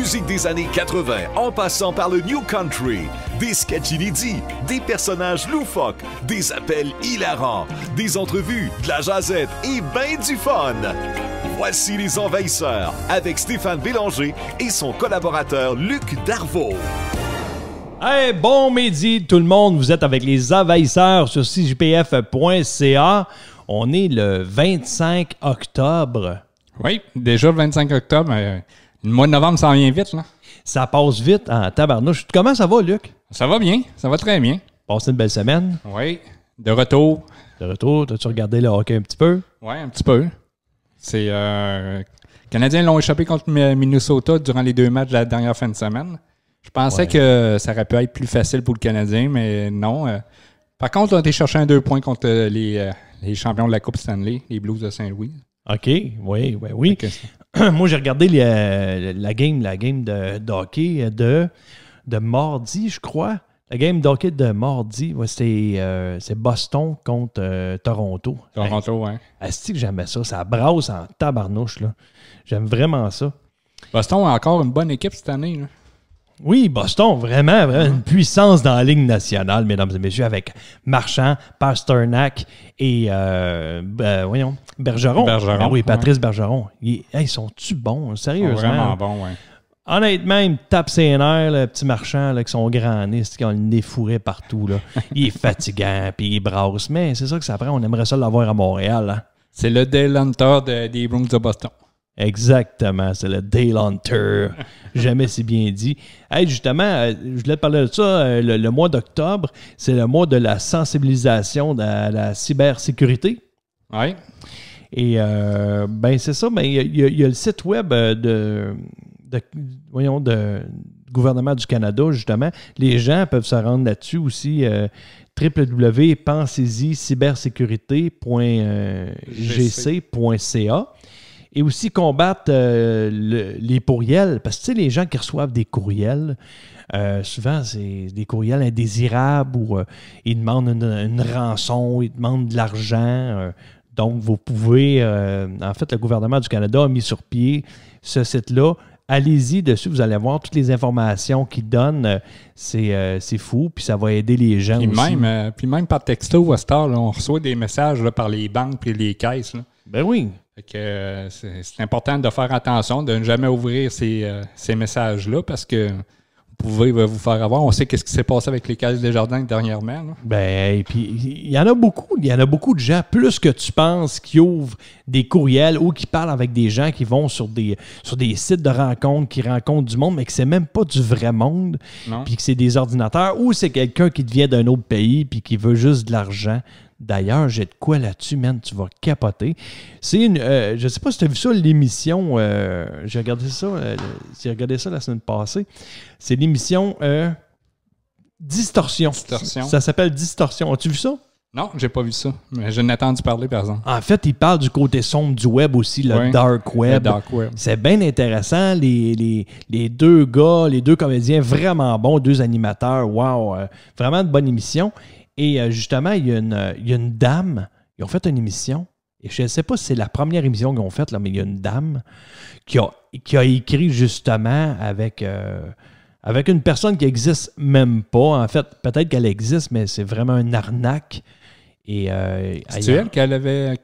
musique des années 80 en passant par le New Country, des sketchs inédits, des personnages loufoques, des appels hilarants, des entrevues, de la jasette et ben du fun. Voici Les Envahisseurs avec Stéphane Bélanger et son collaborateur Luc Darvaux. Hey, bon midi tout le monde, vous êtes avec Les Envahisseurs sur CJPF.ca. On est le 25 octobre. Oui, déjà le 25 octobre. Le mois de novembre s'en vient vite, là. Ça passe vite en tabarnouche. Comment ça va, Luc? Ça va bien, ça va très bien. Passé une belle semaine? Oui, de retour. De retour, as-tu regardé le hockey un petit peu? Oui, un petit peu. C'est... Les Canadiens l'ont échappé contre Minnesota durant les 2 matchs de la dernière fin de semaine. Je pensais que ça aurait pu être plus facile pour le Canadien, mais non. Par contre, on a été chercher un 2 points contre les champions de la Coupe Stanley, les Blues de Saint-Louis. OK, oui. Moi, j'ai regardé la game de hockey de mardi, je crois. La game de hockey de mardi, c'est Boston contre Toronto. Toronto, oui. Asti que j'aimais ça. Ça brasse en tabarnouche, là. J'aime vraiment ça. Boston a encore une bonne équipe cette année, là. Oui, Boston, vraiment une puissance dans la Ligue nationale, mesdames et messieurs, avec Marchand, Pasternak et Bergeron. Ben oui, Patrice Bergeron. Ils sont-tu bons, sérieusement? Vraiment bons, oui. Honnêtement, il me tape ses nerfs, le petit Marchand, là, avec son grand nez, qui a le nez fourré partout. Là. Il est fatigant, puis il brasse. Mais c'est ça que ça prend. On aimerait ça l'avoir à Montréal. Hein. C'est le Dale Hunter des Bruins de Boston. Exactement, c'est le Dale Hunter. Jamais si bien dit. Hey, justement, je voulais te parler de ça. Le mois d'octobre, c'est le mois de la sensibilisation à la cybersécurité. Oui. Et c'est ça. Il y a le site web du gouvernement du Canada, justement. Les gens peuvent se rendre là-dessus aussi. www.pensez-y cybersécurité.gc.ca. Et aussi combattre les courriels. Parce que tu sais, les gens qui reçoivent des courriels, souvent, c'est des courriels indésirables où ils demandent une rançon, ils demandent de l'argent. Donc, vous pouvez... en fait, le gouvernement du Canada a mis sur pied ce site-là. Allez-y dessus, vous allez voir toutes les informations qu'ils donnent. C'est fou, puis ça va aider les gens puis aussi. Puis même par texto, à cette heure, là, on reçoit des messages là, par les banques et les caisses. Là. Ben oui. Fait que, c'est important de faire attention, de ne jamais ouvrir ces messages-là parce que vous pouvez vous faire avoir. On sait qu'est-ce qui s'est passé avec les caisses Desjardins dernièrement. Là. Ben, et puis il y en a beaucoup. Il y en a beaucoup de gens, plus que tu penses, qui ouvrent des courriels ou qui parlent avec des gens qui vont sur des sites de rencontres, qui rencontrent du monde, mais que c'est même pas du vrai monde, puis que c'est des ordinateurs, ou c'est quelqu'un qui vient d'un autre pays puis qui veut juste de l'argent. D'ailleurs, j'ai de quoi là-dessus, man, tu vas capoter. C'est une... je sais pas si tu as vu ça, l'émission... j'ai regardé ça la semaine passée. C'est l'émission Distorsion. Ça s'appelle Distorsion. As-tu vu ça? Non, j'ai pas vu ça. Mais je n'ai entendu parler, par exemple. En fait, il parle du côté sombre du web aussi, le dark web. Le dark web. C'est bien intéressant. Les 2 gars, les 2 comédiens, vraiment bons, 2 animateurs. Wow! Vraiment une bonne émission. Et justement, il y a une dame, ils ont fait une émission, et je ne sais pas si c'est la première émission qu'ils ont faite, là, mais il y a une dame qui a écrit justement avec une personne qui n'existe même pas. En fait, peut-être qu'elle existe, mais c'est vraiment une arnaque. Et, c'est elle qu'elle a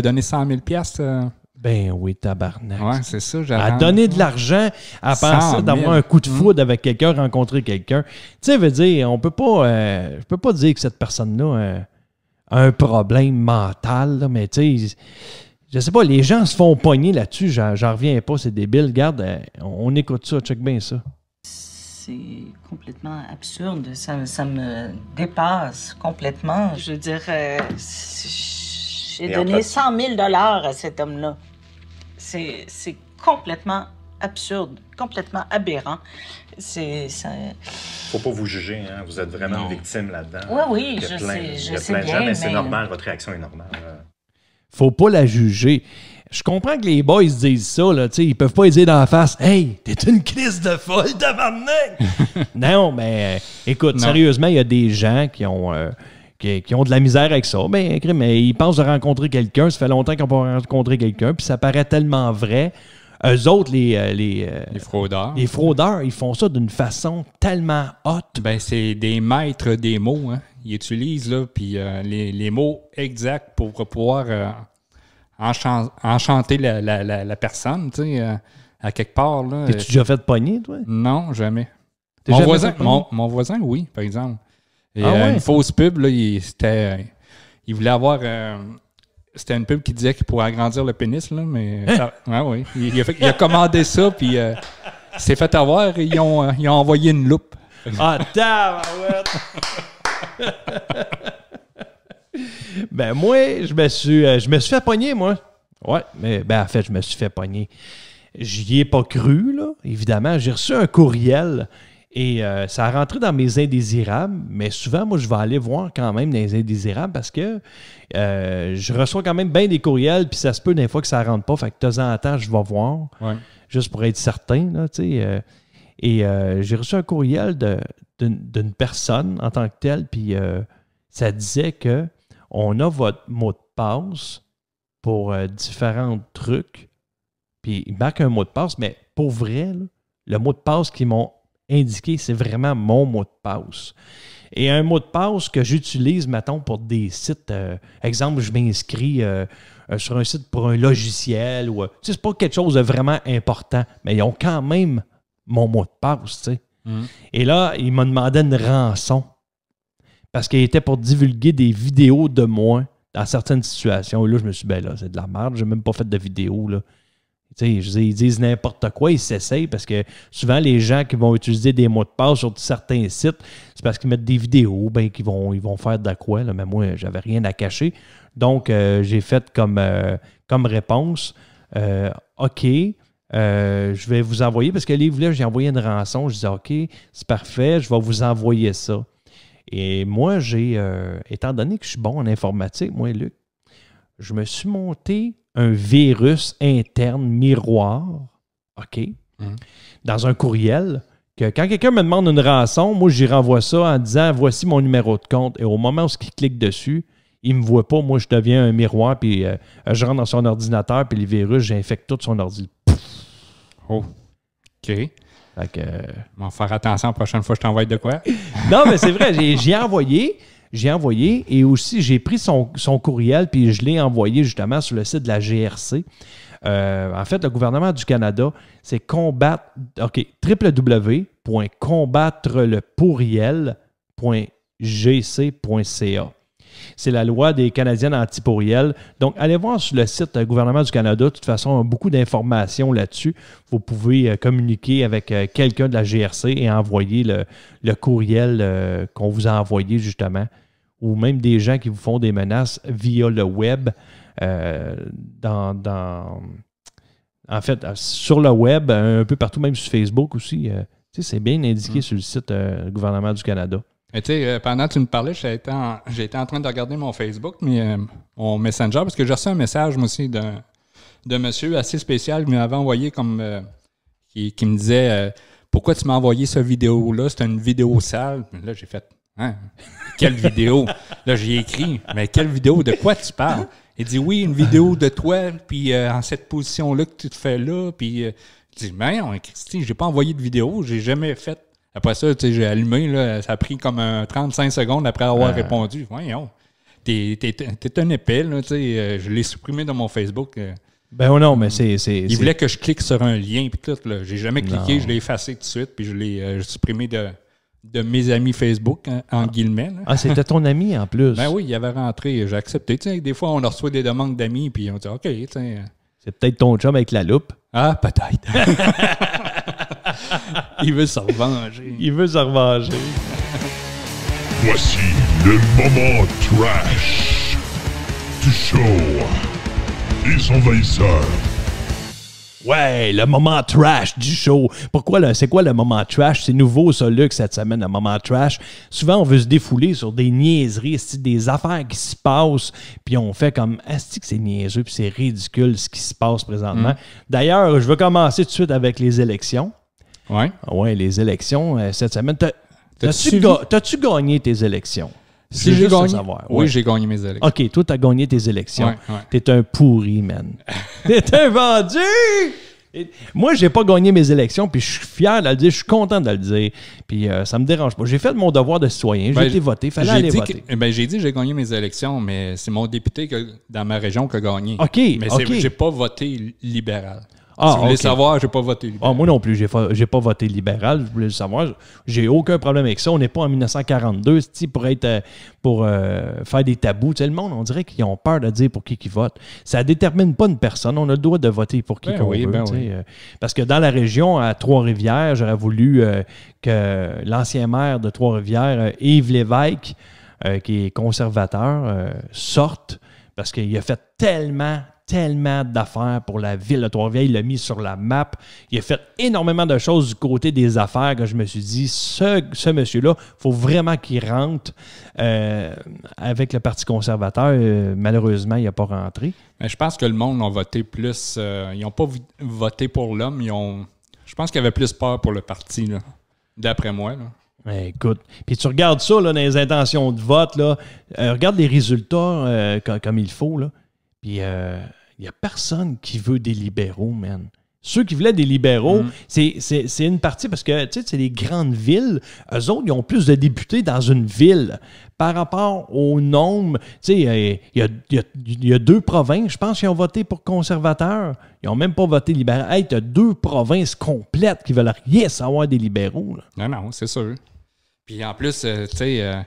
donné 100 000 $? Ben oui, tabarnak. Ouais, c'est ça. À donner de l'argent, à penser d'avoir un coup de foudre avec quelqu'un, rencontrer quelqu'un. Tu sais, veut dire, je peux pas dire que cette personne-là a un problème mental, là, mais tu sais, je sais pas, les gens se font pogner là-dessus, j'en reviens pas, c'est débile. Regarde, on écoute ça, check bien ça. C'est complètement absurde, ça me dépasse complètement. Je veux dire, j'ai donné 100 000 $ à cet homme-là. C'est complètement absurde, complètement aberrant. Faut pas vous juger, hein? Vous êtes vraiment une victime là-dedans. Oui, je sais bien, mais c'est normal, votre réaction est normale. Faut pas la juger. Je comprends que les boys disent ça, là, ils peuvent pas dire dans la face « Hey, t'es une crise de folle, tabarnak! » Non, mais écoute, sérieusement, il y a des gens qui ont de la misère avec ça. Mais ils pensent de rencontrer quelqu'un. Ça fait longtemps qu'ils n'ont pas rencontré quelqu'un. Puis ça paraît tellement vrai. eux autres, les fraudeurs. Les fraudeurs, ils font ça d'une façon tellement haute. Ben, c'est des maîtres des mots. Hein. Ils utilisent là, puis les mots exacts pour pouvoir enchanter la personne, tu sais, à quelque part. T'es-tu déjà fait pogner, toi? Non, jamais. Mon voisin, oui, par exemple. Et, une fausse pub, là, il voulait avoir... c'était une pub qui disait qu'il pourrait agrandir le pénis, là, mais... oui. Il a commandé ça, puis il s'est fait avoir, et ils ont envoyé une loupe. Ah, tabarouette! Ben, moi, je me suis fait pogner, moi. Ouais, mais en fait, je me suis fait pogner. J'y ai pas cru, là, évidemment. J'ai reçu un courriel et ça a rentré dans mes indésirables, mais souvent, moi, je vais aller voir quand même dans les indésirables parce que je reçois quand même bien des courriels, puis ça se peut des fois que ça rentre pas, fait que de temps en temps, je vais voir, juste pour être certain, là, tu sais. Et j'ai reçu un courriel d'une personne en tant que telle, puis ça disait que on a votre mot de passe pour différents trucs, puis il marque un mot de passe, mais pour vrai, là, le mot de passe qu'ils m'ont indiqué, c'est vraiment mon mot de passe. Et un mot de passe que j'utilise, mettons, pour des sites, exemple, je m'inscris sur un site pour un logiciel, ou tu sais, c'est pas quelque chose de vraiment important, mais ils ont quand même mon mot de passe, tu sais. Et là, il m'a demandé une rançon parce qu'il était pour divulguer des vidéos de moi dans certaines situations. Et là, je me suis dit, ben là, c'est de la merde, j'ai même pas fait de vidéo, là. Tu sais, ils disent n'importe quoi, ils s'essayent parce que souvent, les gens qui vont utiliser des mots de passe sur certains sites, c'est parce qu'ils mettent des vidéos, ben qu'ils vont faire de quoi, là. Mais moi, j'avais rien à cacher. Donc, j'ai fait comme réponse, OK, je vais vous envoyer, parce que les voulaient, j'ai envoyé une rançon. Je disais, OK, c'est parfait, je vais vous envoyer ça. Et moi, étant donné que je suis bon en informatique, moi, Luc, je me suis monté un virus interne miroir, OK, dans un courriel, que quand quelqu'un me demande une rançon, moi, j'y renvoie ça en disant, voici mon numéro de compte. Et au moment où il clique dessus, il ne me voit pas. Moi, je deviens un miroir, puis je rentre dans son ordinateur, puis le virus, j'infecte tout son ordi. Oh, OK. Fait que... On va faire attention la prochaine fois que je t'envoie de quoi. Non, mais c'est vrai, j'ai envoyé et aussi j'ai pris son courriel puis je l'ai envoyé justement sur le site de la GRC. En fait, le gouvernement du Canada, c'est www.combattrelepourriel.gc.ca. C'est la loi des Canadiennes anti-pourriel. Donc, allez voir sur le site du gouvernement du Canada. De toute façon, beaucoup d'informations là-dessus. Vous pouvez communiquer avec quelqu'un de la GRC et envoyer le courriel qu'on vous a envoyé, justement. Ou même des gens qui vous font des menaces via le web. En fait, sur le web, un peu partout, même sur Facebook aussi. C'est bien indiqué sur le site du gouvernement du Canada. Tu sais, pendant que tu me parlais, j'ai été en train de regarder mon Facebook, mon Messenger, parce que j'ai reçu un message, moi aussi, d'un monsieur assez spécial qui m'avait envoyé comme... qui me disait pourquoi tu m'as envoyé cette vidéo-là? C'était une vidéo sale. Là, j'ai fait hein? Quelle vidéo? Là, j'ai écrit mais quelle vidéo? De quoi tu parles? Il dit oui, une vidéo de toi, puis en cette position-là que tu te fais là. Puis je dis mais non, Christy, j'ai pas envoyé de vidéo, j'ai jamais fait. Après ça, tu sais, j'ai allumé, là, ça a pris comme 35 secondes après avoir répondu. Voyons, t'es un épais, là, tu sais, je l'ai supprimé dans mon Facebook. Ben non, mais c'est... Il voulait que je clique sur un lien, puis tout, là. J'ai jamais cliqué, je l'ai effacé tout de suite, puis je l'ai supprimé de mes amis Facebook, en guillemets. Là. Ah, c'était ton ami, en plus? Ben oui, il avait rentré, j'ai accepté. Tu sais, des fois, on reçoit des demandes d'amis, puis on dit, OK, tu sais... C'est peut-être ton chum avec la loupe. Ah, peut-être. Il veut se revenger. Il veut se revenger. Voici le moment trash du show des envahisseurs. Ouais, le moment trash du show. Pourquoi c'est quoi le moment trash? C'est nouveau, ça, Luc, cette semaine, le moment trash. Souvent, on veut se défouler sur des niaiseries, des affaires qui se passent, puis on fait comme, est-ce que c'est niaiseux, puis c'est ridicule ce qui se passe présentement. D'ailleurs, je vais commencer tout de suite avec les élections. Ouais. Ouais, les élections, cette semaine. T'as-tu gagné tes élections? Si j'ai gagné. Oui, j'ai gagné mes élections. OK, toi, t'as gagné tes élections. Ouais. T'es un pourri, man. T'es un vendu! Moi, j'ai pas gagné mes élections, puis je suis fier de le dire, je suis content de le dire, puis ça me dérange pas. J'ai fait mon devoir de citoyen, j'ai été voté, il fallait aller voter. J'ai dit que j'ai gagné mes élections, mais c'est mon député dans ma région qui a gagné. OK, mais j'ai pas voté libéral. Ah, si vous voulez savoir, j'ai pas voté libéral. Ah, moi non plus, j'ai pas voté libéral, je voulais le savoir. J'ai aucun problème avec ça. On n'est pas en 1942 pour faire des tabous. Tu sais, le monde, on dirait qu'ils ont peur de dire pour qui ils votent. Ça ne détermine pas une personne. On a le droit de voter pour qui qu'on veut. Parce que dans la région, à Trois-Rivières, j'aurais voulu que l'ancien maire de Trois-Rivières, Yves Lévesque, qui est conservateur, sorte parce qu'il a fait tellement d'affaires pour la ville de Trois-Rivières. Il l'a mis sur la map. Il a fait énormément de choses du côté des affaires que je me suis dit, ce monsieur-là, il faut vraiment qu'il rentre avec le Parti conservateur. Malheureusement, il n'a pas rentré. Mais je pense que le monde a voté plus... ils n'ont pas voté pour l'homme. Je pense qu'il y avait plus peur pour le parti, là, d'après moi. Là. Écoute, puis tu regardes ça là, dans les intentions de vote, là, regarde les résultats comme il faut, là, puis il n'y a personne qui veut des libéraux, man. Ceux qui voulaient des libéraux, c'est une partie parce que, tu sais, c'est les grandes villes. Eux autres, ils ont plus de députés dans une ville par rapport au nombre. Tu sais, il y a 2 provinces, je pense, qui ont voté pour conservateurs. Ils n'ont même pas voté libéral. Hey, tu as 2 provinces complètes qui veulent rien savoir des libéraux. Là. Non, c'est sûr. Puis en plus, tu sais...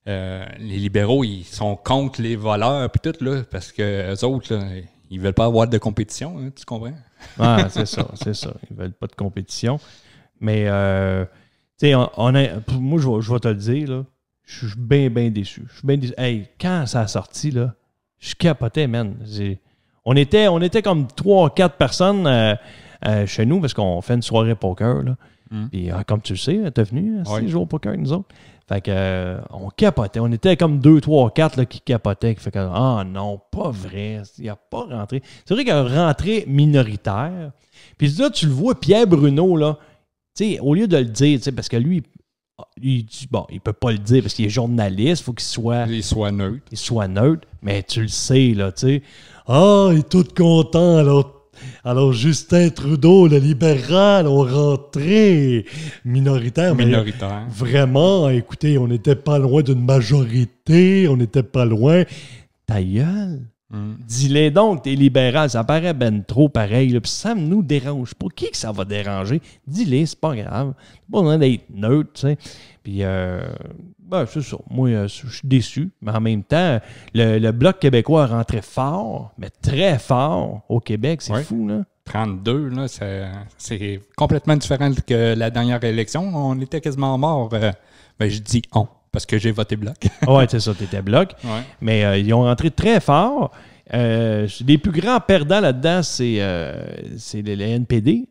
les libéraux, ils sont contre les voleurs puis tout, là, parce que eux autres, là, ils veulent pas avoir de compétition, hein, tu comprends? Ah, c'est ça. Ils veulent pas de compétition. Mais, tu sais, moi, je vais te le dire, là, je suis bien déçu. Hey, quand ça a sorti, là, je capotais, man. On était comme 3-4 personnes chez nous, parce qu'on fait une soirée poker, là. Puis, comme tu le sais, t'es venu 6 jours au poker avec nous autres. Fait que on capotait. On était comme 2, 3, 4 là, qui capotaient. Qui fait que, non, pas vrai. Il n'a pas rentré. C'est vrai qu'il y a un rentrée minoritaire. Puis là, tu le vois, Pierre Bruno, là, au lieu de le dire, parce que lui, il peut pas le dire parce qu'il est journaliste. Il faut qu'il soit neutre. Il soit neutre. Mais tu le sais, là, tu sais. Il est tout content, là. Alors, Justin Trudeau, le libéral, ont rentré minoritaire. Minoritaire. Vraiment, écoutez, on n'était pas loin d'une majorité, on n'était pas loin. Ta gueule. Dis-les donc, t'es libéral, ça paraît ben trop pareil, là, puis ça nous dérange pas. Qui que ça va déranger? Dis-les, c'est pas grave. C'est pas besoin d'être neutre, tu sais. Puis, c'est ça. Moi, je suis déçu, mais en même temps, le Bloc québécois rentrait fort, mais très fort au Québec. C'est fou, là. 32, là, c'est complètement différent que la dernière élection. On était quasiment morts. Je dis on, parce que j'ai voté Bloc. Oui, c'est ça, t'étais Bloc. Ouais. Mais ils ont rentré très fort. Les plus grands perdants là-dedans, c'est les NPD.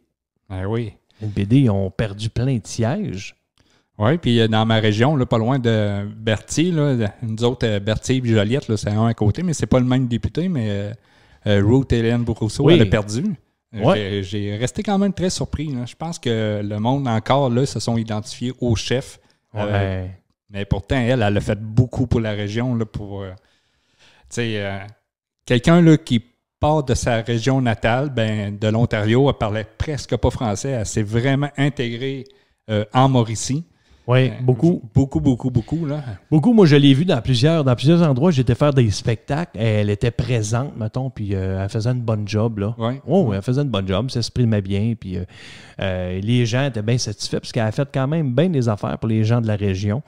Oui. Les NPD, ils ont perdu plein de sièges. Oui, puis dans ma région, là, pas loin de Berthier, là, nous autres, Berthier et Joliette, là, c'est un à côté, mais c'est pas le même député, mais Ruth Hélène Bourrousseau, elle a perdu. Ouais. J'ai resté quand même très surpris. Là. Je pense que le monde encore là se sont identifiés au chef. Mais pourtant, elle a fait beaucoup pour la région. Là, pour quelqu'un là, qui part de sa région natale, de l'Ontario, elle parlait presque pas français. Elle s'est vraiment intégrée en Mauricie. Oui, beaucoup. Beaucoup. Là. Beaucoup, moi, je l'ai vu dans plusieurs endroits. J'étais faire des spectacles. Elle était présente, mettons, puis elle faisait une bonne job. Là. Oui. Oh, elle faisait une bonne job, s'exprimait bien, puis les gens étaient bien satisfaits parce qu'elle a fait quand même bien des affaires pour les gens de la région.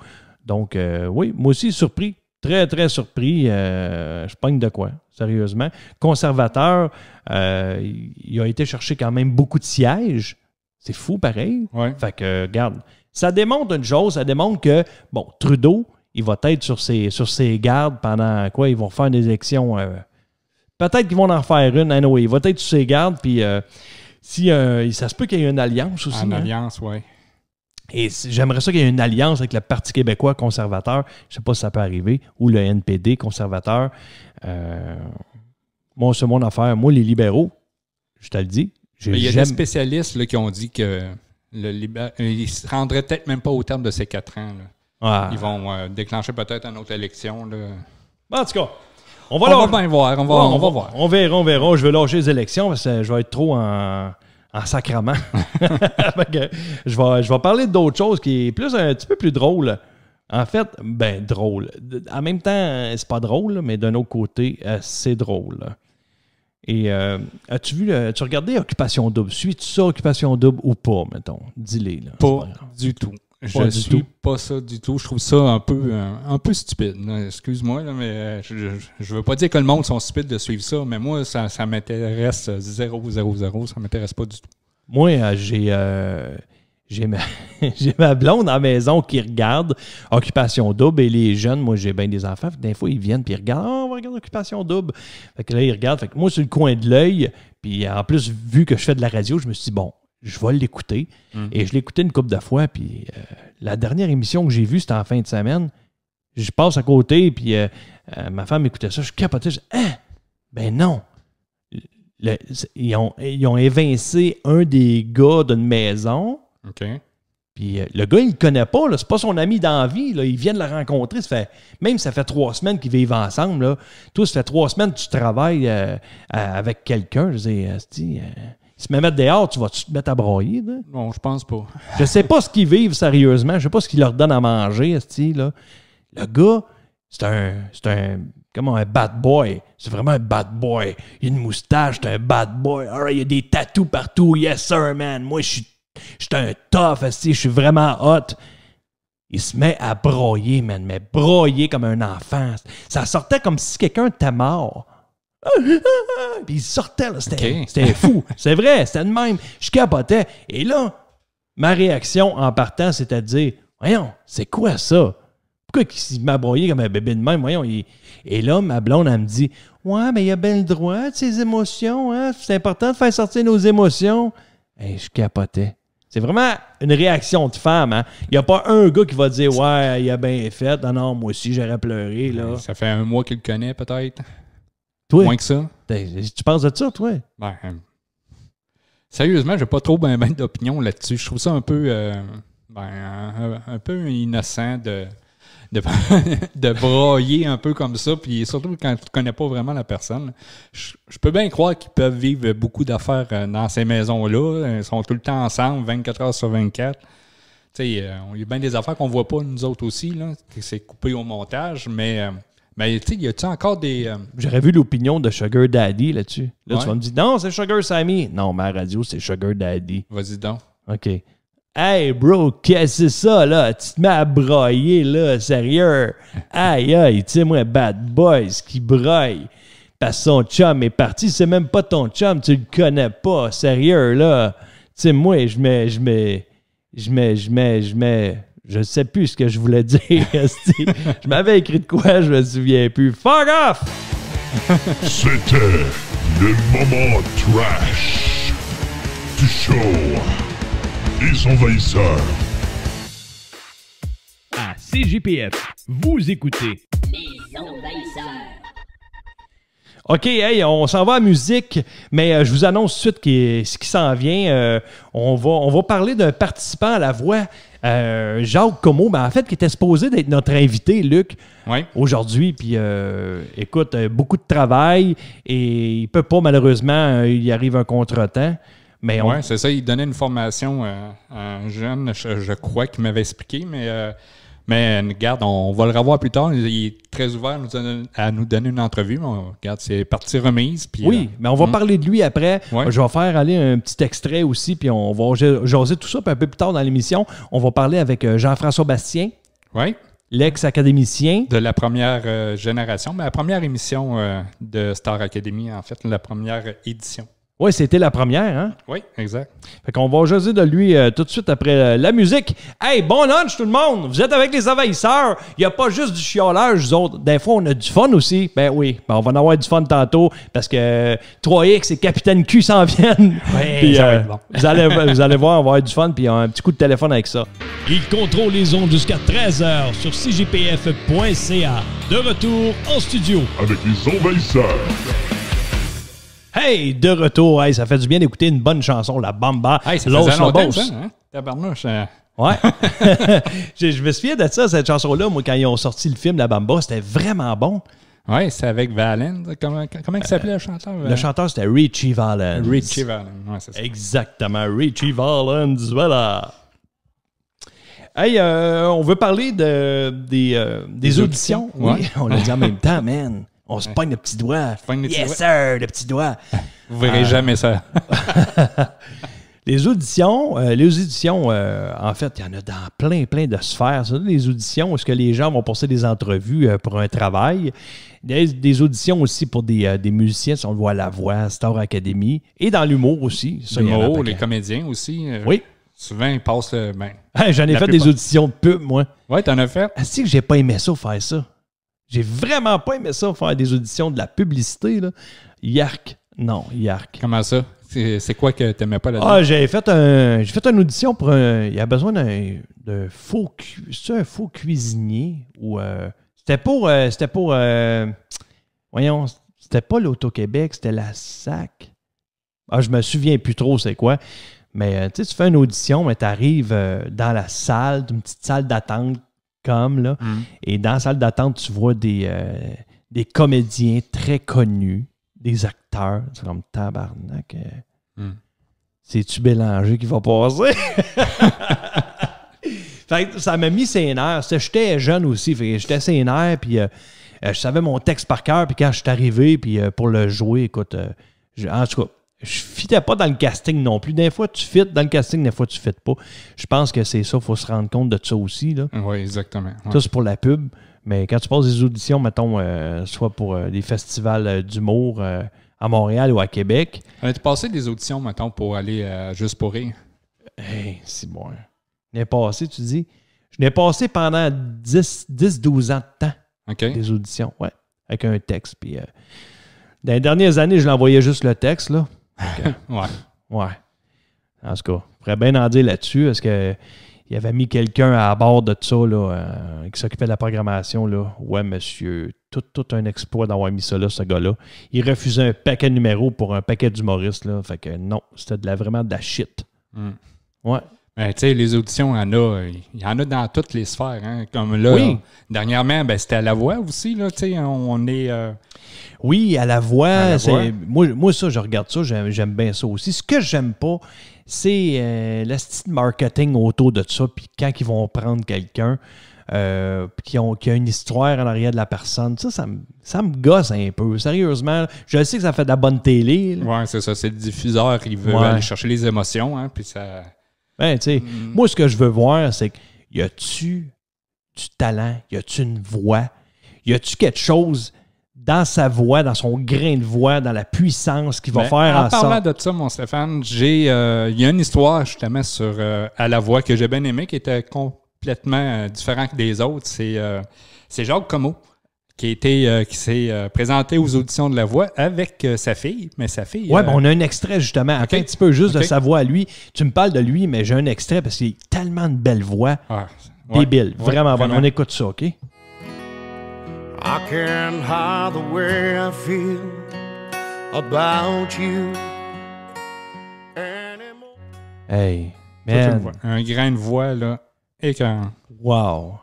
Donc, oui, moi aussi, surpris. Très, très surpris. Je pogne de quoi, sérieusement. Conservateur, il a été chercher quand même beaucoup de sièges. C'est fou, pareil. Ouais. Fait que, regarde, ça démontre une chose, ça démontre que, bon, Trudeau, il va être sur ses gardes pendant quoi? Ils vont faire des élections. Peut-être qu'ils vont en faire une, anyway. Il va être sur ses gardes, puis ça se peut qu'il y ait une alliance aussi. Une alliance, oui. Et j'aimerais ça qu'il y ait une alliance avec le Parti québécois conservateur. Je ne sais pas si ça peut arriver. Ou le NPD conservateur. Moi, c'est mon affaire. Moi, les libéraux, je te le dis. Il y a des spécialistes là, qui ont dit que ils ne se rendraient peut-être même pas au terme de ces 4 ans. Là. Ils vont déclencher peut-être une autre élection. Là. En tout cas, on va bien voir. On va voir. On verra. Je vais lâcher les élections parce que je vais être trop en sacrament. je vais parler d'autre chose qui est plus un petit peu plus drôle. En fait, drôle. En même temps, c'est pas drôle, mais d'un autre côté, c'est drôle. Et as-tu regardé Occupation Double? Suis-tu ça, Occupation Double, ou pas, mettons? Dis-les. Là. Pas du tout. Je suis pas ça du tout. Je trouve ça un peu stupide. Excuse-moi, là, mais je veux pas dire que le monde sont stupides de suivre ça, mais moi, ça m'intéresse 0. Ça m'intéresse pas du tout. Moi, j'ai ma blonde à la maison qui regarde Occupation Double et les jeunes, moi j'ai bien des enfants, des fois ils viennent puis ils regardent, on va regarder Occupation Double. Fait que là ils regardent, fait que moi sur le coin de l'œil, puis en plus vu que je fais de la radio, je me suis dit bon, je vais l'écouter. Et je l'ai écouté une couple de fois, puis la dernière émission que j'ai vue, c'était en fin de semaine. Je passe à côté, puis ma femme écoutait ça, je capotais, je dis ben non. Ils ont évincé un des gars d'une maison. OK. Puis le gars, il le connaît pas, là. C'est pas son ami d'envie, là. Il vient de le rencontrer. Ça fait 3 semaines qu'ils vivent ensemble, là. Toi, ça fait 3 semaines que tu travailles avec quelqu'un. Je dis, il se met mettre dehors, tu vas-tu te mettre à broyer, là? Non, je pense pas. Je sais pas ce qu'ils vivent sérieusement. Je sais pas ce qu'ils leur donnent à manger, là. Le gars, c'est un bad boy. C'est vraiment un bad boy. Il a une moustache, c'est un bad boy. All right, il y a des tattoos partout. Yes, sir, man. Moi, je suis un tough, je suis vraiment hot. Il se met à broyer, man, mais broyer comme un enfant. Ça sortait comme si quelqu'un était mort. Puis il sortait, là, c'était fou. C'est vrai, c'était de même. Je capotais. Et là, ma réaction en partant, c'était de dire, voyons, c'est quoi ça? Pourquoi il m'a broyé comme un bébé de même? Voyons, Et là, ma blonde, elle me dit, ouais, mais il a bien le droit de ses émotions, hein? C'est important de faire sortir nos émotions. Et je capotais. C'est vraiment une réaction de femme. Hein? Il n'y a pas un gars qui va dire « Ouais, il a bien fait. » Non, moi aussi, j'aurais pleuré. Là. Ça fait 1 mois qu'il le connaît, peut-être. Toi? Moins que ça. Tu penses de ça, toi? Sérieusement, j'ai pas trop ben d'opinion là-dessus. Je trouve ça un peu un peu innocent de broyer un peu comme ça, puis surtout quand tu connais pas vraiment la personne. Je peux bien croire qu'ils peuvent vivre beaucoup d'affaires dans ces maisons-là. Ils sont tout le temps ensemble, 24 heures sur 24. Il y a bien des affaires qu'on voit pas, nous autres aussi, là, que c'est coupé au montage, mais y a-tu encore des... J'aurais vu l'opinion de Sugar Daddy là-dessus. Là, ouais. Tu vas me dire, non, c'est Sugar Sammy. Non, ma radio, c'est Sugar Daddy. Vas-y donc. OK. Hey, bro, qu'est-ce que c'est ça, là? Tu te mets à broyer, là, sérieux? Aïe, aïe, tu sais, moi, bad boys qui broye. Parce que son chum est parti, c'est même pas ton chum, tu le connais pas, sérieux, là. Tu sais, moi, je sais plus ce que je voulais dire. Je m'avais écrit de quoi, je me souviens plus. Fuck off! C'était le moment trash du show. Les envahisseurs. À CJPF, vous écoutez Les envahisseurs. OK, hey, on s'en va à musique, mais je vous annonce tout de suite ce qui s'en vient. On va parler d'un participant à la voix, Jacques Comeau, en fait, qui était supposé d'être notre invité, Luc, oui. Aujourd'hui. Puis, écoute, beaucoup de travail et il peut pas, malheureusement, il arrive un contretemps. Oui, c'est ça. Il donnait une formation à un jeune, je crois, qui m'avait expliqué, mais regarde, on va le revoir plus tard. Il est très ouvert à nous donner une entrevue. Regarde, c'est partie remise. Puis, oui, mais on va parler de lui après. Ouais. Je vais faire aller un petit extrait aussi, puis on va jaser tout ça. Puis un peu plus tard dans l'émission, on va parler avec Jean-François Bastien, l'ex-académicien. De la première génération, mais la première émission de Star Academy, en fait, la première édition. Oui, c'était la première, hein? Oui, exact. Fait qu'on va jaser de lui tout de suite après la musique. Hey, bon lunch tout le monde! Vous êtes avec les envahisseurs. Il n'y a pas juste du chiolage, nous autres. Des fois, on a du fun aussi. Ben oui, on va en avoir du fun tantôt parce que 3X et Capitaine Q s'en viennent. Oui, puis, ça va être bon. vous allez voir, on va avoir du fun puis un petit coup de téléphone avec ça. Il contrôle les ondes jusqu'à 13h sur cjpf.ca. De retour en studio. Avec les envahisseurs. Hey, de retour. Hey, ça fait du bien d'écouter une bonne chanson, La Bamba. Hey, ça Los faisait longtemps, Lobos. ça, hein? Tabarnouche. Ouais. Je me souviens de ça, cette chanson-là, moi, quand ils ont sorti le film La Bamba, c'était vraiment bon. Oui, c'est avec Valens. Comment il s'appelait le chanteur? Le chanteur, c'était Richie Valens. Richie Valens, oui, c'est ça. Exactement, Richie Valens, voilà. Hey, on veut parler des auditions. Ouais. Oui, on l'a dit en même temps, man. On se pogne le petit doigt. Yes, sir, le petit doigt. Vous verrez jamais ça. Les auditions, en fait, il y en a dans plein de sphères. Ça, les auditions, est-ce que les gens vont passer des entrevues pour un travail? Des auditions aussi pour des musiciens, si on le voit à La Voix, Star Academy, et dans l'humour aussi. L'humour, les comédiens aussi. Oui. Souvent, ils passent... j'en ai fait des auditions de pub, moi. Oui, t'en as fait? Est-ce que j'ai pas aimé ça, faire ça? J'ai vraiment pas aimé ça, faire des auditions de la publicité, là. Yark. Non, yark. Comment ça? C'est quoi que t'aimais pas là-dedans? J'ai fait une audition pour un... Il y a besoin d'un faux... C'est un faux cuisinier ou... C'était pour... voyons, c'était pas l'Auto-Québec, c'était la SAC. Je me souviens plus trop c'est quoi. Mais tu fais une audition, mais tu arrives dans la salle, une petite salle d'attente comme là. Et dans la salle d'attente, tu vois des comédiens très connus, des acteurs. C'est comme tabarnak. C'est-tu Bélanger qui va passer? Fait que ça m'a mis ses nerfs. J'étais jeune aussi. J'étais ses nerfs. Puis je savais mon texte par cœur. Puis quand je suis arrivé, puis pour le jouer, écoute, en tout cas, je fitais pas dans le casting non plus. Des fois, tu fites dans le casting, des fois, tu fites pas. Je pense que c'est ça. Il faut se rendre compte de ça aussi. Là. Oui, exactement. Ouais. Ça, c'est pour la pub. Mais quand tu passes des auditions, mettons, soit pour des festivals d'humour à Montréal ou à Québec. Tu passé des auditions, mettons, pour aller Juste pour rire? Hey, c'est bon. Je n'ai passé, tu dis? Je n'ai passé pendant 10-12 ans de temps. OK. Des auditions, ouais. Avec un texte. Puis, dans les dernières années, je l'envoyais juste le texte, là. Ouais. En tout cas, je pourrais bien en dire là-dessus. Est-ce qu'il avait mis quelqu'un à bord de ça, là, qui s'occupait de la programmation, là? Ouais, monsieur. Tout un exploit d'avoir mis ça là, ce gars-là. Il refusait un paquet de numéros pour un paquet d'humoristes, là. Fait que non, c'était vraiment de la shit. Ouais. Ben, tu sais, les auditions, il y en a dans toutes les sphères. Hein. Comme là, dernièrement, c'était à La Voix aussi. Là, on est... Oui, à La Voix. Moi, ça, je regarde ça. J'aime bien ça aussi. Ce que j'aime pas, c'est le style marketing autour de ça. Puis quand ils vont prendre quelqu'un qui a une histoire en arrière de la personne, ça me gosse un peu. Sérieusement, je sais que ça fait de la bonne télé. Oui, c'est ça. C'est le diffuseur qui veut aller chercher les émotions. Hein, puis ça... Ben, tu sais, moi, ce que je veux voir, c'est que y a-tu du talent? Y a-tu une voix? Y a-tu quelque chose dans sa voix, dans son grain de voix, dans la puissance qui va faire en sorte... En parlant de ça, mon Stéphane, il y a une histoire, justement, sur à La Voix que j'ai bien aimée, qui était complètement différente des autres. C'est Jacques Comeau qui s'est présenté aux auditions de La Voix avec sa fille. Mais sa fille... Oui, on a un extrait, justement. Attends un petit peu juste de sa voix à lui. Tu me parles de lui, mais j'ai un extrait parce qu'il a tellement de belles voix. Débile. Vraiment bonne. On écoute ça, OK? I can't hide the way I feel about you anymore. Hey, man. Un grain de voix, là, écœurant. Wow.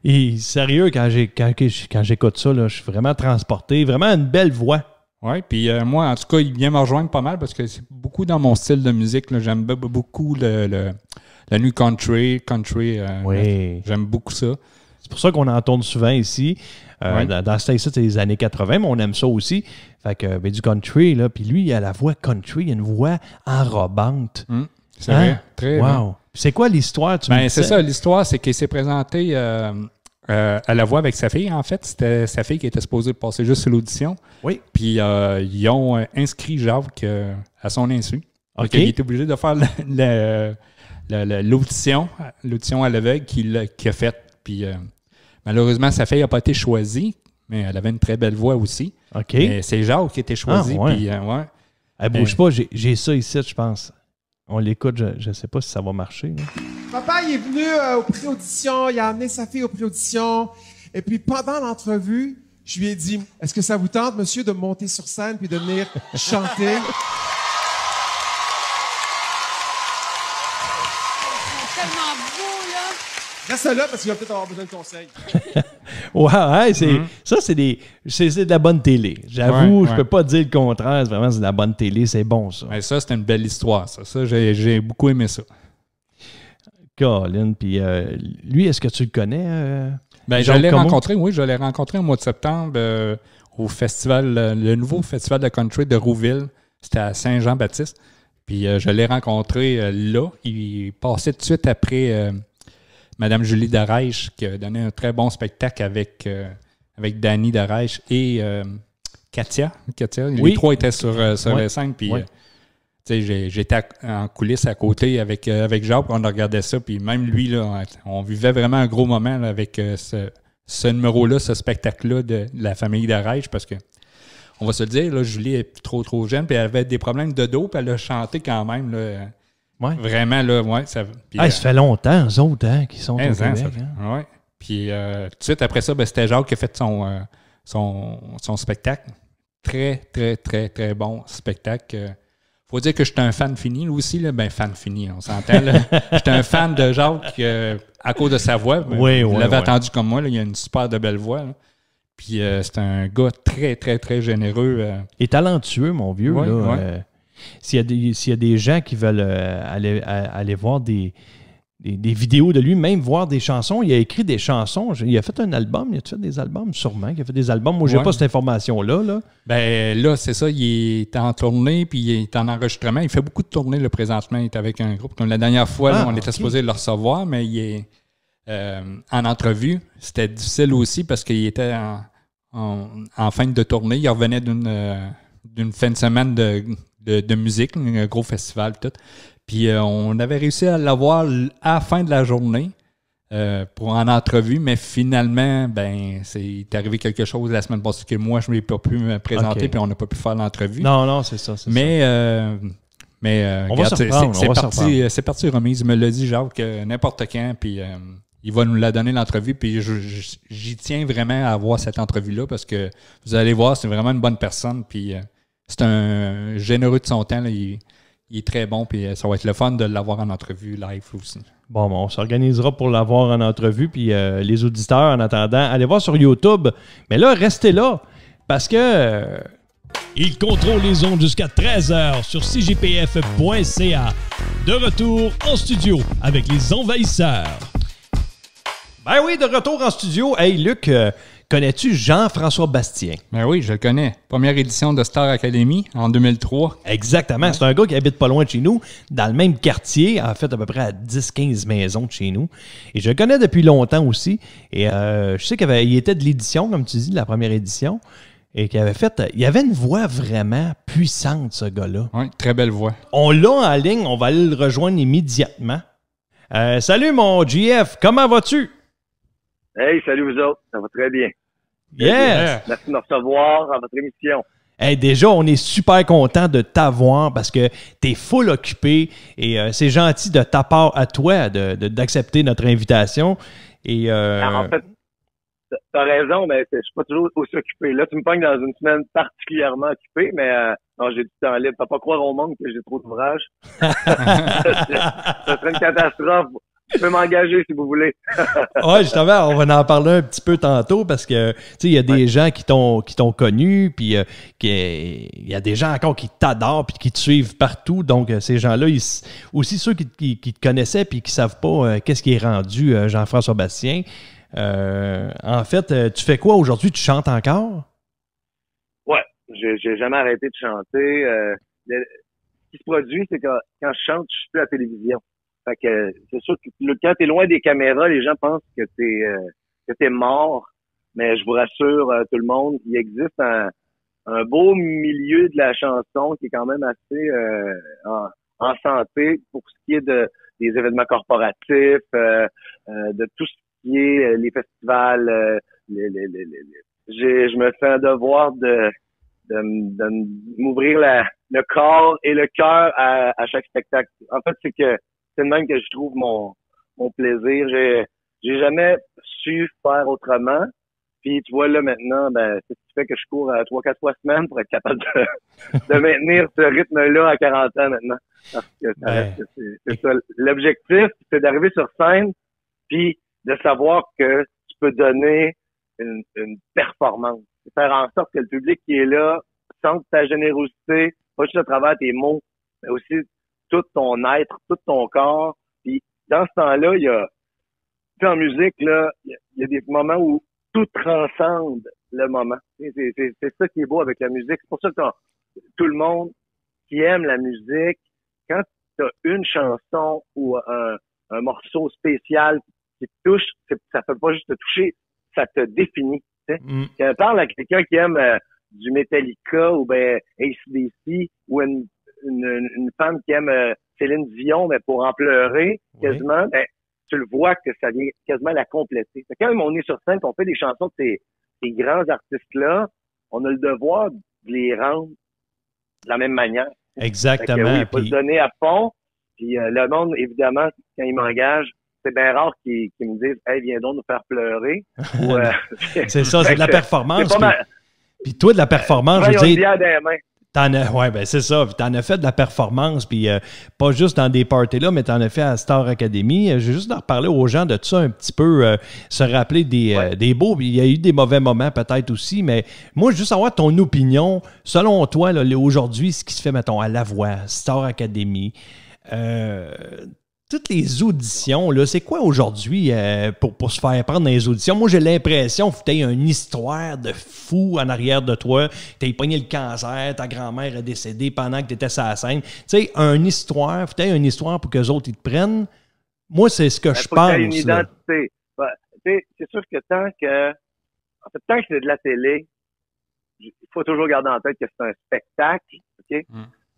Et sérieux, quand j'écoute ça, là, je suis vraiment transporté. Vraiment une belle voix. Oui, puis moi, en tout cas, il vient me rejoindre pas mal parce que c'est beaucoup dans mon style de musique. Là. J'aime beaucoup le new country. Oui. J'aime beaucoup ça. C'est pour ça qu'on en tourne souvent ici. Dans ce c'est les années 80, mais on aime ça aussi. Fait que du country, là. Puis lui, il a la voix country, il a une voix enrobante. C'est vrai. Très bien. C'est quoi l'histoire? C'est ça, l'histoire, c'est qu'il s'est présenté à La Voix avec sa fille. En fait, c'était sa fille qui était supposée passer juste sur l'audition. Oui. Puis ils ont inscrit Jacques à son insu. OK. Il était obligé de faire l'audition à l'aveugle qu'il a faite. Puis malheureusement, sa fille n'a pas été choisie, mais elle avait une très belle voix aussi. OK. Mais c'est Jacques qui a été choisi. Ah, ouais. Puis, Elle bouge pas, j'ai ça ici, je pense. On l'écoute, je ne sais pas si ça va marcher. Là. Papa, il est venu au pré-audition, il a amené sa fille au pré-audition. Et puis, pendant l'entrevue, je lui ai dit, est-ce que ça vous tente, monsieur, de monter sur scène puis de venir chanter? C'est tellement beau, là! Reste là, parce qu'il va peut-être avoir besoin de conseils. Ouais, ça, c'est de la bonne télé. J'avoue, je peux pas dire le contraire. Vraiment, c'est de la bonne télé. C'est bon, ça. Mais ça, c'était une belle histoire, ça. Ça, j'ai beaucoup aimé ça. Colin, puis lui, est-ce que tu le connais? Je l'ai rencontré, oui. Je l'ai rencontré au mois de septembre au festival, le nouveau festival de country de Rouville. C'était à Saint-Jean-Baptiste. Puis je l'ai rencontré là. Il passait tout de suite après Mme Julie Darèche, qui a donné un très bon spectacle avec Danny Darèche et Katia. Les trois étaient sur la scène. Puis j'étais en coulisses à côté avec Jacques, on regardait ça. Puis même lui, là, on vivait vraiment un gros moment là, avec ce numéro-là, ce spectacle-là de la famille Darèche, parce que on va se le dire, là, Julie est trop jeune, puis elle avait des problèmes de dos, puis elle a chanté quand même. Là, vraiment, là, ça fait longtemps, eux autres, qui sont au Québec. Ouais. Puis tout de suite après ça, c'était Jacques qui a fait son spectacle. Très, très, très, très bon spectacle. Faut dire que j'étais un fan fini, là aussi. Là, fan fini, on s'entend. J'étais un fan de Jacques à cause de sa voix. Vous l'avez entendu comme moi, là, il a une super de belle voix. Là. Puis c'est un gars très, très, très généreux. Et talentueux, mon vieux. S'il y a des gens qui veulent aller voir des vidéos de lui, même voir des chansons, il a écrit des chansons. Il a fait un album. Il a fait des albums, sûrement. Il a fait des albums. Moi, je n'ai pas cette information-là. Là, c'est ça. Il est en tournée, puis il est en enregistrement. Il fait beaucoup de tournées, là, présentement. Il est avec un groupe. Comme la dernière fois, on était supposé le recevoir, mais il est en entrevue. C'était difficile aussi parce qu'il était en fin de tournée. Il revenait d'une fin de semaine de musique, un gros festival, tout. Puis on avait réussi à l'avoir à la fin de la journée pour en entrevue, mais finalement, il est arrivé quelque chose la semaine passée que moi, je n'ai pas pu me présenter, puis on n'a pas pu faire l'entrevue. Non, c'est ça. C'est parti remise. Il me l'a dit, Jacques, n'importe quand, puis il va nous la donner, l'entrevue, puis j'y tiens vraiment à avoir cette entrevue-là, parce que vous allez voir, c'est vraiment une bonne personne, puis c'est un généreux de son temps, là, il est très bon, puis ça va être le fun de l'avoir en entrevue live aussi. Bon, on s'organisera pour l'avoir en entrevue, puis les auditeurs, en attendant, allez voir sur YouTube. Mais là, restez là, parce que... Il contrôle les ondes jusqu'à 13h sur cjpf.ca. De retour en studio avec les Envahisseurs. Ben oui, de retour en studio. Hey, Luc... connais-tu Jean-François Bastien? Ben oui, je le connais. Première édition de Star Academy en 2003. Exactement. Ouais. C'est un gars qui habite pas loin de chez nous, dans le même quartier, en fait, à peu près à 10-15 maisons de chez nous. Et je le connais depuis longtemps aussi. Et je sais qu'il était de l'édition, comme tu dis, de la première édition. Et qu'il il avait une voix vraiment puissante, ce gars-là. Oui, très belle voix. On l'a en ligne, on va aller le rejoindre immédiatement. Salut, mon GF, comment vas-tu? Hey, salut vous autres, ça va très bien. Yes! Merci de me recevoir à votre émission. Hey, déjà, on est super content de t'avoir parce que t'es full occupé et c'est gentil de ta part à toi d'accepter notre invitation. Et en fait, t'as raison, mais je suis pas toujours aussi occupé. Là, tu me pognes dans une semaine particulièrement occupée, mais non, j'ai du temps libre. T'as pas croire au monde que j'ai trop d'ouvrages. Ça serait une catastrophe. Tu peux m'engager si vous voulez. Oui, justement, on va en parler un petit peu tantôt parce que, tu sais, il y a des gens qui t'ont connu, puis il y a des gens encore qui t'adorent puis qui te suivent partout. Donc, ces gens-là, aussi ceux qui te connaissaient puis qui savent pas qu'est-ce qui est rendu Jean-François Bastien. En fait, tu fais quoi aujourd'hui? Tu chantes encore? Ouais, j'ai jamais arrêté de chanter. Ce qui se produit, c'est que quand je chante, je suis plus à la télévision. Fait que c'est sûr que quand t'es loin des caméras, les gens pensent que t'es mort. Mais je vous rassure tout le monde, il existe un beau milieu de la chanson qui est quand même assez en santé pour ce qui est des événements corporatifs, de tout ce qui est les festivals. Je me fais un devoir de m'ouvrir le corps et le cœur à chaque spectacle. En fait, c'est de même que je trouve mon plaisir. J'ai jamais su faire autrement. Puis tu vois là maintenant, c'est ce qui fait que je cours 3-4 fois semaine pour être capable de maintenir ce rythme-là à 40 ans maintenant. Parce que c'est ça. L'objectif, c'est d'arriver sur scène puis de savoir que tu peux donner une performance. C'est faire en sorte que le public qui est là sente ta générosité, pas juste à travers tes mots, mais aussi tout ton être, tout ton corps. Puis dans ce temps-là, il y a, tu sais, en musique, là, il y a des moments où tout transcende le moment. C'est ça qui est beau avec la musique. C'est pour ça que tout le monde qui aime la musique, quand tu as une chanson ou un morceau spécial qui te touche, ça peut pas juste te toucher, ça te définit. Tu sais. Quand on parle à quelqu'un qui aime du Metallica ou ben AC/DC ou une femme qui aime Céline Dion, mais pour en pleurer quasiment, ben tu le vois que ça vient quasiment la compléter. Quand on est sur scène, qu'on fait des chansons de ces grands artistes-là, on a le devoir de les rendre de la même manière. Exactement. Oui, il faut se donner à fond. Puis le monde, évidemment, quand ils m'engagent, c'est bien rare qu'ils me disent « Hey, viens donc nous faire pleurer. » C'est ça, c'est de la performance. Puis toi, de la performance, je veux dire... Ouais, ben c'est ça. T'en as fait de la performance, puis pas juste dans des parties là, mais t'en as fait à Star Academy. Je vais juste en reparler aux gens de tout ça un petit peu, se rappeler des beaux. Il y a eu des mauvais moments peut-être aussi, mais moi, juste avoir ton opinion, selon toi, là, aujourd'hui, ce qui se fait, mettons, à La Voix, Star Academy, toutes les auditions, là, c'est quoi aujourd'hui pour se faire prendre dans les auditions? Moi, j'ai l'impression que tu as une histoire de fou en arrière de toi. Tu as pogné le cancer, ta grand-mère est décédée pendant que tu étais sur la scène. Tu sais, une histoire pour qu'eux autres, ils te prennent. Moi, c'est ce que je pense. Faut une identité. C'est sûr que tant que c'est de la télé, il faut toujours garder en tête que c'est un spectacle. OK?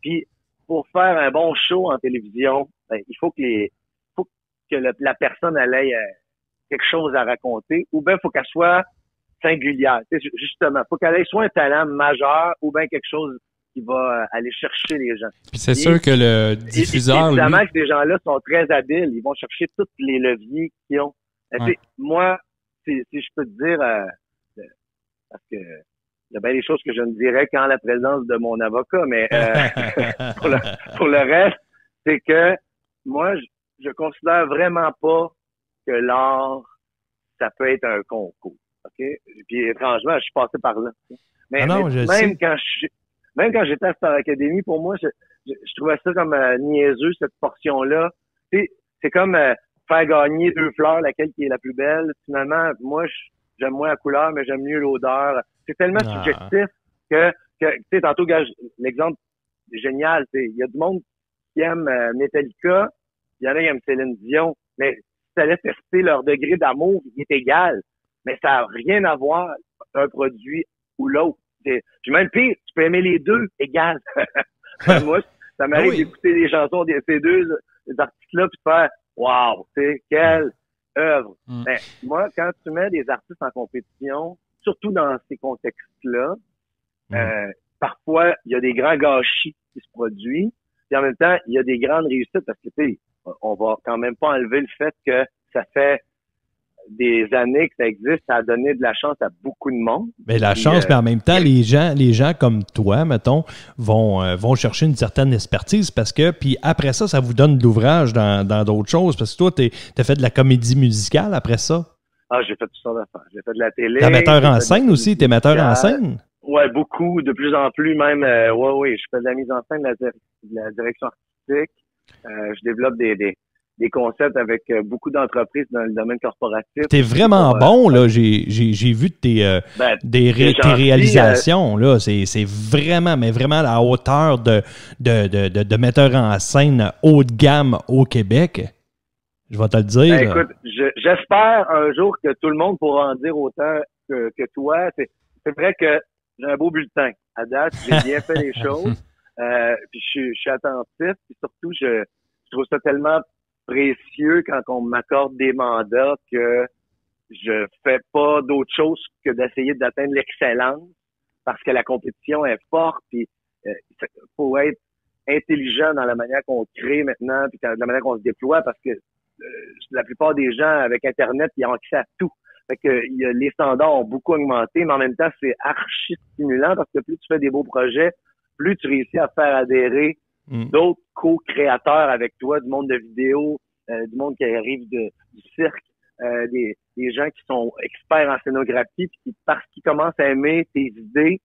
Puis, pour faire un bon show en télévision, ben, il faut que la personne elle ait quelque chose à raconter, ou bien il faut qu'elle soit singulière. Justement, il faut qu'elle ait soit un talent majeur, ou bien quelque chose qui va aller chercher les gens. Puis c'est sûr que le diffuseur, évidemment que ces gens-là sont très habiles. Ils vont chercher tous les leviers qu'ils ont. Moi, si je peux te dire, parce que il y a bien des choses que je ne dirais qu'en la présence de mon avocat, mais pour le reste, c'est que moi, je considère vraiment pas que l'art, ça peut être un concours. OK? Puis étrangement, je suis passé par là. Mais, même quand j'étais à Star Academy, pour moi, je trouvais ça comme niaiseux, cette portion-là. C'est comme faire gagner 2 fleurs, laquelle qui est la plus belle. Finalement, moi, j'aime moins la couleur, mais j'aime mieux l'odeur. C'est tellement subjectif que tu sais, tantôt, l'exemple génial, il y a du monde qui aime Metallica, il y en a qui aiment Céline Dion, mais si tu allais tester leur degré d'amour, il est égal. Mais ça n'a rien à voir un produit ou l'autre. Puis même pire, tu peux aimer les deux égal. Moi, ça m'arrive d'écouter les chansons de ces deux artistes-là puis de faire « Wow, tu sais, quelle œuvre! » Mais moi, quand tu mets des artistes en compétition, surtout dans ces contextes-là, parfois, il y a des grands gâchis qui se produisent. Puis en même temps, il y a des grandes réussites parce que, tu sais, on va quand même pas enlever le fait que ça fait des années que ça existe, ça a donné de la chance à beaucoup de monde. Mais la chance, mais en même temps, les gens comme toi, mettons, vont chercher une certaine expertise parce que, puis après ça, ça vous donne de l'ouvrage dans d'autres choses parce que toi, t'as fait de la comédie musicale après ça. Ah, j'ai fait tout ça d'affaires. J'ai fait de la télé. T'es metteur en scène aussi? T'es metteur en scène? Ouais, beaucoup, de plus en plus même. Je fais de la mise en scène, de la direction artistique. Je développe des concepts avec beaucoup d'entreprises dans le domaine corporatif. T'es vraiment bon, là. J'ai vu tes réalisations, là. C'est vraiment, mais vraiment à la hauteur de metteur en scène haut de gamme au Québec. Je vais te le dire. Écoute, j'espère un jour que tout le monde pourra en dire autant que toi. C'est vrai que j'ai un beau bulletin. À date, j'ai bien fait les choses. Puis je suis attentif. Puis surtout, je trouve ça tellement précieux quand on m'accorde des mandats que je fais pas d'autre chose que d'essayer d'atteindre l'excellence parce que la compétition est forte. Puis faut être intelligent dans la manière qu'on crée maintenant, puis dans la manière qu'on se déploie parce que la plupart des gens avec Internet, ils ont accès à tout. Fait que les standards ont beaucoup augmenté, mais en même temps, c'est archi stimulant parce que plus tu fais des beaux projets, plus tu réussis à faire adhérer d'autres co-créateurs avec toi, du monde de vidéo, du monde qui arrive du cirque. des gens qui sont experts en scénographie, puis parce qu'ils commencent à aimer tes idées,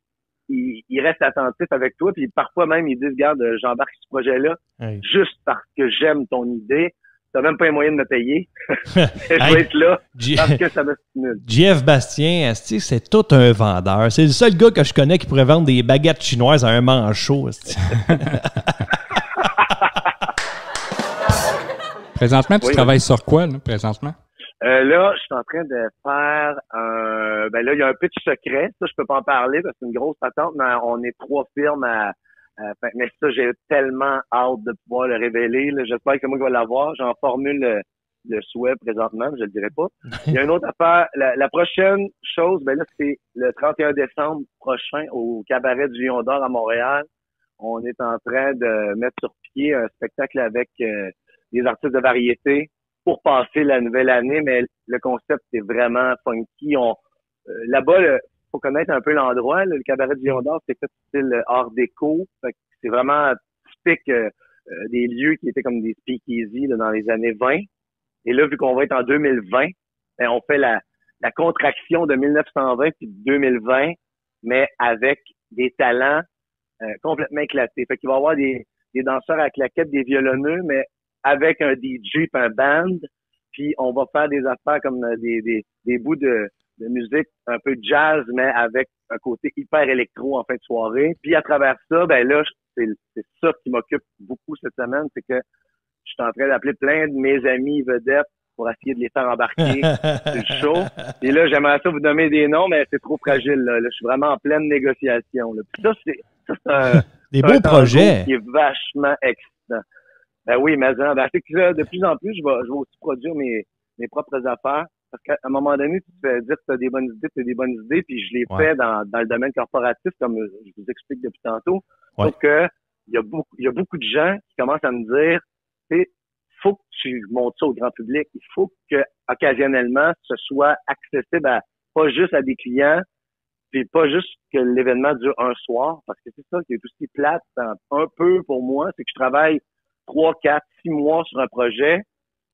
ils restent attentifs avec toi, puis parfois même ils disent, regarde, j'embarque ce projet-là juste parce que j'aime ton idée. T'as même pas les moyens de me payer. Je vais être là parce que ça me stimule. JF Bastien, c'est tout un vendeur. C'est le seul gars que je connais qui pourrait vendre des baguettes chinoises à un manchot. Présentement, tu travailles sur quoi, là, présentement? Là, je suis en train de faire ben là, il y a un pitch secret. Ça, je peux pas en parler parce que c'est une grosse attente, mais on est 3 firmes mais ça, j'ai tellement hâte de pouvoir le révéler. Là. J'espère que c'est moi qui vais l'avoir. J'en formule le souhait présentement, mais je le dirai pas. Il y a une autre affaire. La prochaine chose, ben là, c'est le 31 décembre prochain au Cabaret du Lion d'Or à Montréal. On est en train de mettre sur pied un spectacle avec des artistes de variété pour passer la nouvelle année, mais le concept est vraiment funky. Là-bas, faut connaître un peu l'endroit. Le Cabaret du Lion d'Or, c'est fait style art déco. C'est vraiment typique des lieux qui étaient comme des speakeasy là, dans les années 20. Et là, vu qu'on va être en 2020, ben, on fait la contraction de 1920 puis de 2020, mais avec des talents complètement éclatés. Fait qu'il va y avoir des danseurs à claquettes, des violonneux, mais avec un DJ et un band. Puis on va faire des affaires comme des bouts de musique un peu jazz, mais avec un côté hyper électro en fin de soirée. Puis à travers ça, ben là, c'est ça qui m'occupe beaucoup cette semaine, c'est que je suis en train d'appeler plein de mes amis vedettes pour essayer de les faire embarquer sur le show. Et là, j'aimerais ça vous nommer des noms, mais c'est trop fragile. Là, je suis vraiment en pleine négociation. Là. Puis ça, c'est des beaux projets qui est vachement excitant. Ben oui, mais c'est que là, de plus en plus, je vais aussi produire mes propres affaires. Parce qu'à un moment donné, tu te fais dire que tu as des bonnes idées, puis je l'ai fait dans le domaine corporatif, comme je vous explique depuis tantôt. Sauf que il y a beaucoup de gens qui commencent à me dire, tu sais, faut que tu montes ça au grand public. Il faut que, occasionnellement, ce soit accessible pas juste à des clients, puis pas juste que l'événement dure un soir, parce que c'est ça qui est aussi plate un peu pour moi, c'est que je travaille 3, 4, 6 mois sur un projet.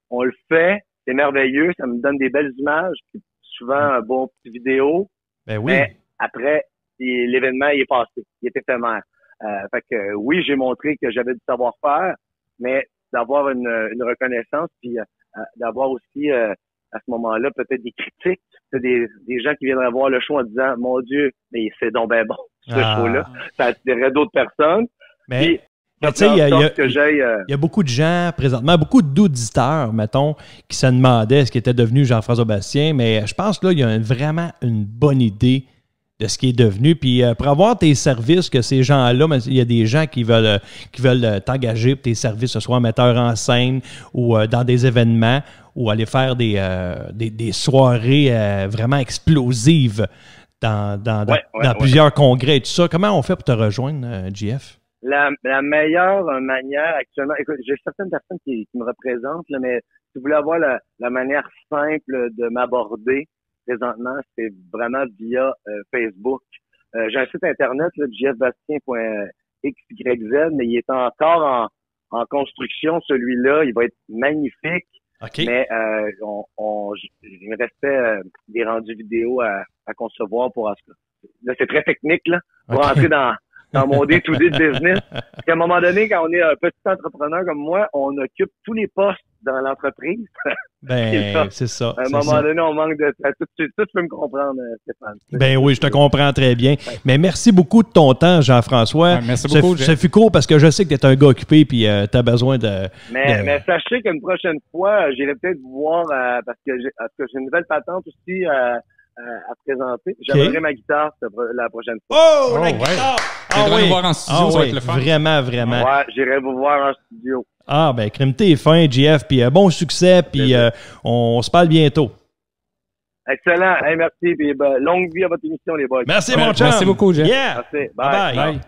On le fait. C'est merveilleux, ça me donne des belles images, puis souvent un bon petit vidéo. Ben oui. Mais après, l'événement il est passé, il est éphémère. Fait que oui, j'ai montré que j'avais du savoir-faire, mais d'avoir une reconnaissance, puis d'avoir aussi à ce moment-là peut-être des critiques, des gens qui viendraient voir le show en disant mon Dieu, mais c'est donc ben bon ce show-là, ça attirerait d'autres personnes. Mais... Puis, tu sais, il y a beaucoup de gens présentement, beaucoup d'auditeurs, mettons, qui se demandaient ce qui était devenu Jean-François Bastien, mais je pense que là, il y a vraiment une bonne idée de ce qui est devenu. Puis pour avoir tes services, que ces gens-là, il y a des gens qui veulent t'engager pour tes services, que ce soit en metteur en scène ou dans des événements, ou aller faire des soirées vraiment explosives dans plusieurs congrès et tout ça. Comment on fait pour te rejoindre, JF? La meilleure manière actuellement, écoute, j'ai certaines personnes qui me représentent, là, mais si vous voulez avoir la manière simple de m'aborder présentement, c'est vraiment via Facebook. J'ai un site internet, jfbastien.xyz, mais il est encore en construction, celui-là. Il va être magnifique. Okay. Mais il me restait des rendus vidéo à concevoir pour... Là, c'est très technique, là, pour entrer dans mon day-to-day de business. Parce qu'à un moment donné, quand on est un petit entrepreneur comme moi, on occupe tous les postes dans l'entreprise. Ben, c'est ça. À un moment donné, on manque de... Tu peux me comprendre, Stéphane. Ben oui, je te comprends très bien. Ouais. Mais merci beaucoup de ton temps, Jean-François. Ouais, merci beaucoup. Ça fut court parce que je sais que tu es un gars occupé et tu as besoin de... Mais sachez qu'une prochaine fois, j'irai peut-être vous voir parce que j'ai une nouvelle patente aussi à présenter. J'amènerai ma guitare la prochaine fois. Oh, la guitare! Nous voir en studio, ça va être le fun. Vraiment, vraiment. Ouais, j'irai vous voir en studio. Ah, ben, crème t'es fin, JF, puis bon succès, puis on se parle bientôt. Excellent. Hey, merci, puis longue vie à votre émission, les boys. Merci, mon chum. Merci beaucoup, Jeff. Yeah. Merci. Bye.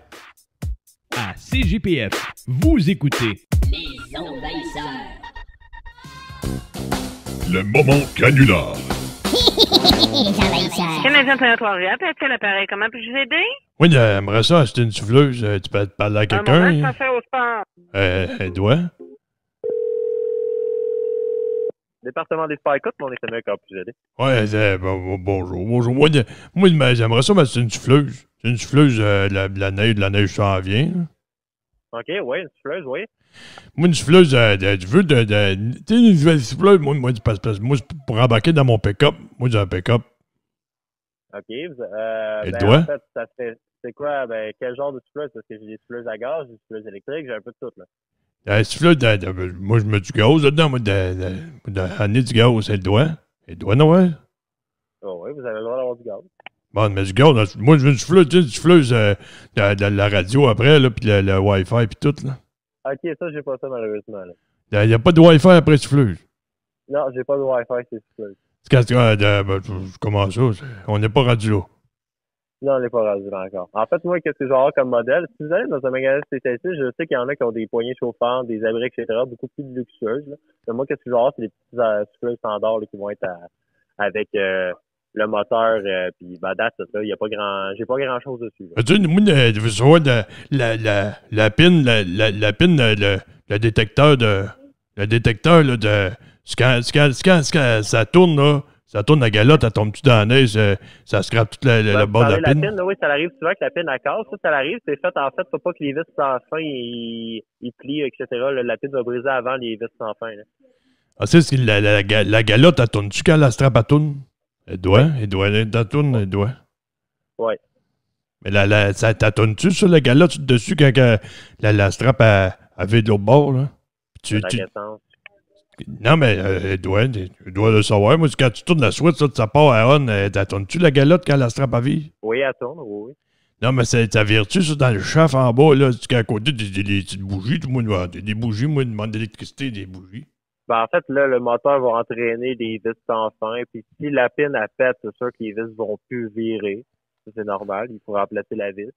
À CJPF, vous écoutez Les Envahisseurs. Le moment canular. Les Envahisseurs. Canadien Territorial, peut-être l'appareil. Comment puis-je vous aider? Oui, j'aimerais ça, c'est une souffleuse. Tu peux parler à quelqu'un? Un moment, je au sport. Elle doit. Département des Spy-Cuts, mais on est jamais encore plus aider. Ouais, bonjour. Moi, j'aimerais ça, mais c'est une souffleuse. C'est une souffleuse, la neige s'en vient. OK, ouais, une souffleuse, oui. Moi, une souffleuse, tu veux, tu sais, une souffleuse, moi, c'est pour embarquer dans mon pick-up. Moi, j'ai un pick-up. OK, Et ben, toi? en fait, ça fait, c'est quoi, ben, quel genre de souffleuse? Parce que j'ai des souffleuses à gaz, des souffleuses électriques, j'ai un peu de tout, là. La souffleuse, moi, je mets du gaz là-dedans, moi, d'amener du gaz, c'est le doigt. Et le doigt, non, ouais? Oh, oui, vous avez le droit d'avoir du gaz. Bon, mais du gaz, moi, je veux une souffleuse, de la radio après, là, puis le Wi-Fi, puis tout, là. OK, ça, j'ai pas ça, malheureusement, là. Il n'y a pas de Wi-Fi après souffleuse. Non, j'ai pas de Wi-Fi, c'est souffleuse. Comment ça? On n'est pas rendu là. Non, on n'est pas rendu là encore. En fait, moi, qu'est-ce que je vais avoir comme modèle? Si vous allez dans un magasin spécialisé, je sais qu'il y en a qui ont des poignées chauffantes, des abris, etc., beaucoup plus luxueuses, là. Mais moi, qu'est-ce que je vais avoir? C'est des petites souffleuses standards, là, qui vont être avec le moteur, puis date, ça, j'ai pas grand-chose dessus, là. Tu sais, moi, je veux savoir la pin, le détecteur là, de... Quand ça tourne, là, ça tourne la galotte, elle tombe-tu dans la neige, ça scrape toute le bord de la pin? Là, oui, ça arrive souvent que la pin, elle casse. Ça arrive, c'est fait, en fait, faut pas que les vis sans fin, ils plient, etc. Là, la pin va briser avant les vis sans fin, là. Ah, c'est ce que la galotte, elle tourne-tu quand la strap, elle tourne? Elle doit, elle tourne, elle doit. Oui. Mais ça tourne-tu sur la galotte dessus quand la strap, elle vient de l'autre bord, là? Non, mais elle doit le savoir. Moi, quand tu tournes la switch, ça part à on, tourne-tu la galotte quand la strap, elle vire? Oui, elle tourne, oui. Non, mais ça vire-tu, ça, dans le chaff en bas, là? À côté des petites bougies, tout le monde des bougies, moi, je demande d'électricité, des bougies. Ben, en fait, là, le moteur va entraîner des vis sans fin, puis si la pin, elle pète, c'est sûr que les vis vont plus virer. Ça, c'est normal, il faut remplacer la vis.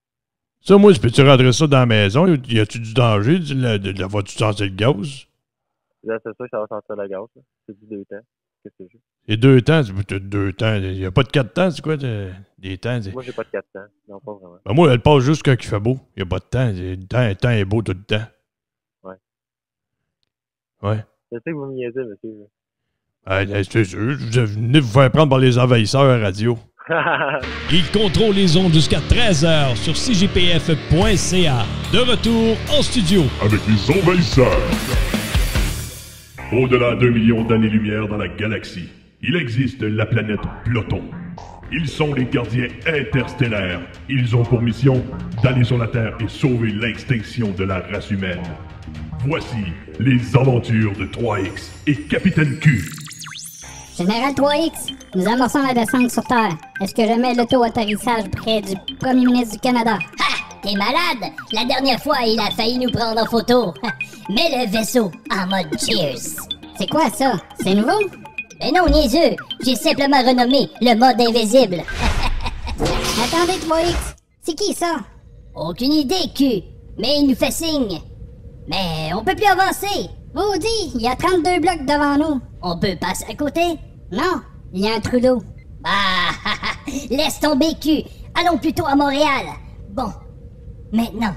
Ça, moi, peux-tu rentrer ça dans la maison? Y a-tu du danger? La vas-tu sentir le gaz? Là, c'est sûr que ça va sentir le gaz, là. C'est du 2 temps. Qu'est-ce que c'est? Et 2 temps, c'est 2 temps. Il n'y a pas de 4 temps, c'est quoi? Des temps? Moi, j'ai pas de 4 temps. Non, pas vraiment. Ben, moi, elle passe juste quand il fait beau. Il n'y a pas de temps. Le temps est beau tout le temps. Ouais. Ouais. Je sais que vous me niaisez, monsieur. C'est sûr. Je venais vous faire prendre par les envahisseurs à radio. Il contrôle les ondes jusqu'à 13h sur cjpf.ca. De retour en studio. Avec les envahisseurs. Au-delà d'1 million d'années-lumière dans la galaxie, il existe la planète Pluton. Ils sont les gardiens interstellaires. Ils ont pour mission d'aller sur la Terre et sauver l'extinction de la race humaine. Voici les aventures de 3X et Capitaine Q. Général 3X, nous amorçons la descente sur Terre. Est-ce que je mets l'auto-atterrissage près du premier ministre du Canada? Ha! T'es malade? La dernière fois, il a failli nous prendre en photo. Mets le vaisseau en mode Cheers. C'est quoi ça? C'est nouveau? Mais non, niaiseux. J'ai simplement renommé le mode invisible. Attendez, 3X. C'est qui ça? Aucune idée, Q. Mais il nous fait signe. Mais on peut plus avancer. Maudit, il y a 32 blocs devant nous. On peut passer à côté? Non, il y a un trou d'eau. Bah, laisse tomber, Q. Allons plutôt à Montréal. Bon, maintenant,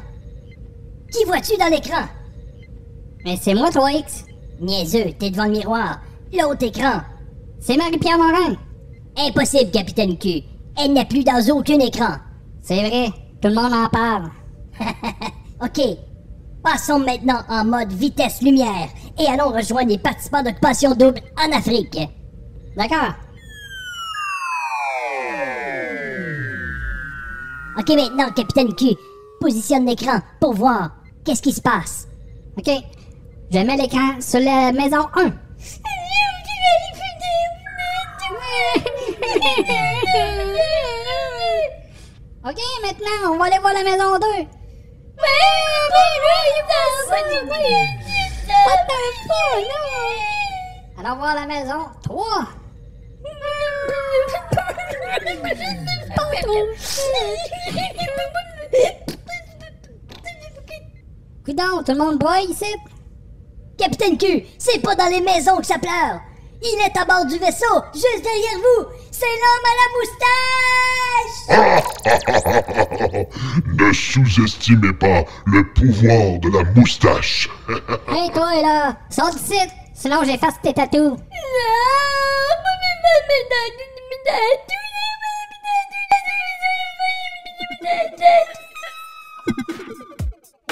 qui vois-tu dans l'écran? Mais c'est moi, 3X. Niaiseux, t'es devant le miroir. L'autre écran. C'est Marie-Pierre Morin. Impossible, Capitaine Q. Elle n'est plus dans aucun écran. C'est vrai, tout le monde en parle. OK. Passons maintenant en mode vitesse lumière et allons rejoindre les participants d'Occupation Double en Afrique. D'accord. OK, maintenant, Capitaine Q, positionne l'écran pour voir qu'est-ce qui se passe. OK. Je mets l'écran sur la maison 1. OK, maintenant, on va aller voir la maison 2. Allons voir la maison 3. Coudon, tout le monde boit ici? Capitaine Q, c'est pas dans les maisons que ça pleure. Il est à bord du vaisseau, juste derrière vous. C'est l'homme à la moustache! Ne sous-estimez pas le pouvoir de la moustache. Hey, toi, là, sors d'ici, sinon j'efface tes tatous.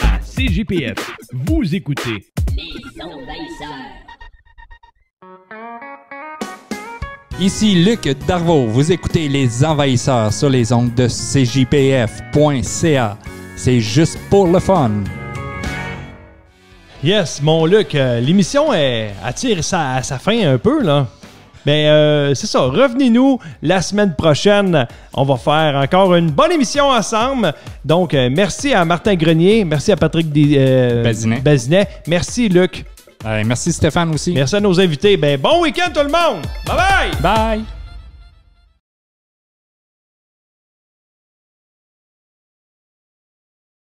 À CJPF, vous écoutez Les Envahisseurs. Ici Luc Darvaux, vous écoutez Les Envahisseurs sur les ondes de CJPF.ca. C'est juste pour le fun. Yes, mon Luc, l'émission attire à sa fin un peu, là. Mais c'est ça, revenez-nous la semaine prochaine. On va faire encore une bonne émission ensemble. Donc, merci à Martin Grenier, merci à Patrick Bazinet. Merci, Luc. Merci, Stéphane, aussi. Merci à nos invités. Ben, bon week-end, tout le monde! Bye-bye! Bye!